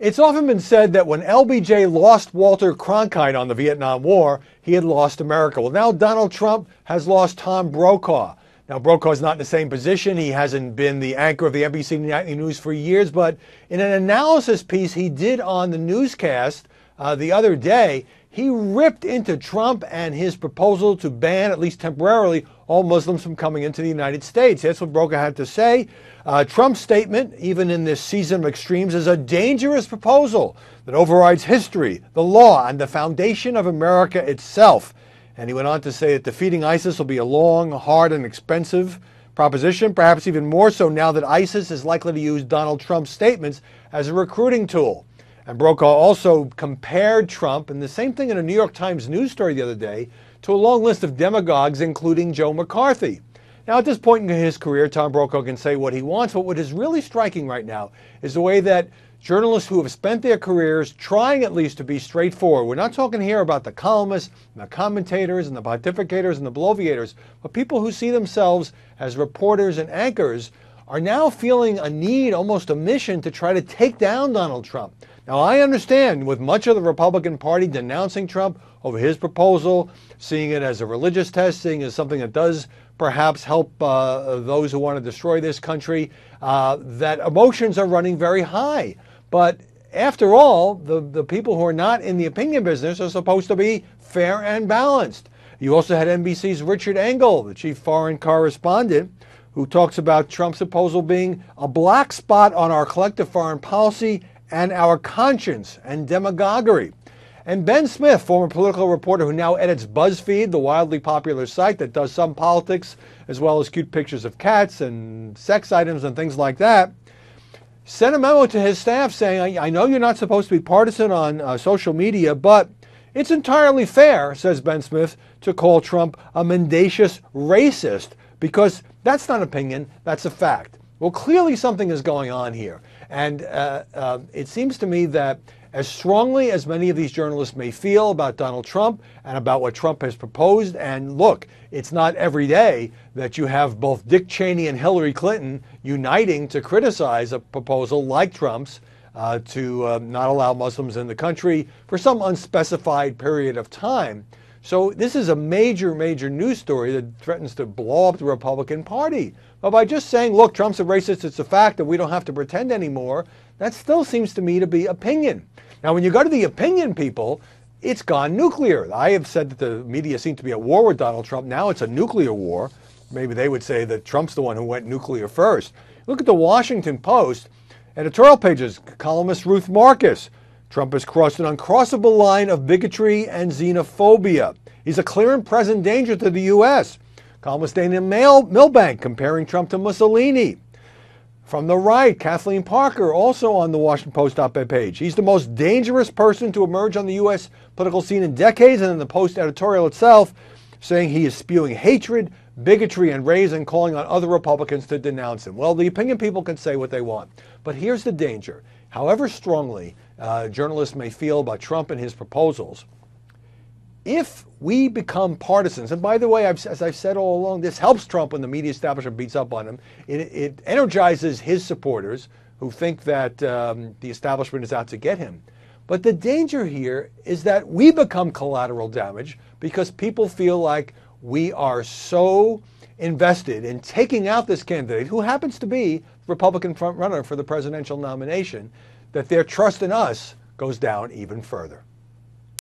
It's often been said that when LBJ lost Walter Cronkite on the Vietnam War, he had lost America. Well, now Donald Trump has lost Tom Brokaw. Now, Brokaw's not in the same position. He hasn't been the anchor of the NBC Nightly News for years, but in an analysis piece he did on the newscast the other day, he ripped into Trump and his proposal to ban, at least temporarily, all Muslims from coming into the United States. That's what Brokaw had to say. Trump's statement, even in this season of extremes, is a dangerous proposal that overrides history, the law, and the foundation of America itself. And he went on to say that defeating ISIS will be a long, hard, and expensive proposition, perhaps even more so now that ISIS is likely to use Donald Trump's statements as a recruiting tool. And Brokaw also compared Trump, and the same thing in a New York Times news story the other day, to a long list of demagogues, including Joe McCarthy. Now, at this point in his career, Tom Brokaw can say what he wants, but what is really striking right now is the way that journalists who have spent their careers trying at least to be straightforward. We're not talking here about the columnists, and the commentators, and the pontificators, and the bloviators, but people who see themselves as reporters and anchors are now feeling a need, almost a mission, to try to take down Donald Trump. Now, I understand with much of the Republican Party denouncing Trump over his proposal, seeing it as a religious test, seeing it as something that does perhaps help those who want to destroy this country, that emotions are running very high. But after all, the people who are not in the opinion business are supposed to be fair and balanced. You also had NBC's Richard Engel, the chief foreign correspondent, who talks about Trump's proposal being a black spot on our collective foreign policy and our conscience and demagoguery. And Ben Smith, former political reporter who now edits BuzzFeed, the wildly popular site that does some politics as well as cute pictures of cats and sex items and things like that, sent a memo to his staff saying, I know you're not supposed to be partisan on social media, but it's entirely fair, says Ben Smith, to call Trump a mendacious racist, because that's not opinion, that's a fact. Well, clearly something is going on here. And it seems to me that as strongly as many of these journalists may feel about Donald Trump and about what Trump has proposed, and look, it's not every day that you have both Dick Cheney and Hillary Clinton uniting to criticize a proposal like Trump's to not allow Muslims in the country for some unspecified period of time. So this is a major, major news story that threatens to blow up the Republican Party. But by just saying, look, Trump's a racist, it's a fact, and we don't have to pretend anymore, that still seems to me to be opinion. Now, when you go to the opinion people, it's gone nuclear. I have said that the media seem to be at war with Donald Trump. Now it's a nuclear war. Maybe they would say that Trump's the one who went nuclear first. Look at the Washington Post editorial pages. Columnist Ruth Marcus. Trump has crossed an uncrossable line of bigotry and xenophobia. He's a clear and present danger to the U.S. Columnist Dana Milbank comparing Trump to Mussolini. From the right, Kathleen Parker, also on the Washington Post op-ed page. He's the most dangerous person to emerge on the U.S. political scene in decades, and in the Post editorial itself, saying he is spewing hatred, bigotry, and rage, and calling on other Republicans to denounce him. Well, the opinion people can say what they want. But here's the danger. However strongly journalists may feel about Trump and his proposals, if we become partisans, and by the way, as I've said all along, this helps Trump when the media establishment beats up on him. It energizes his supporters who think that the establishment is out to get him. But the danger here is that we become collateral damage because people feel like we are so invested in taking out this candidate, who happens to be the Republican frontrunner for the presidential nomination, that their trust in us goes down even further.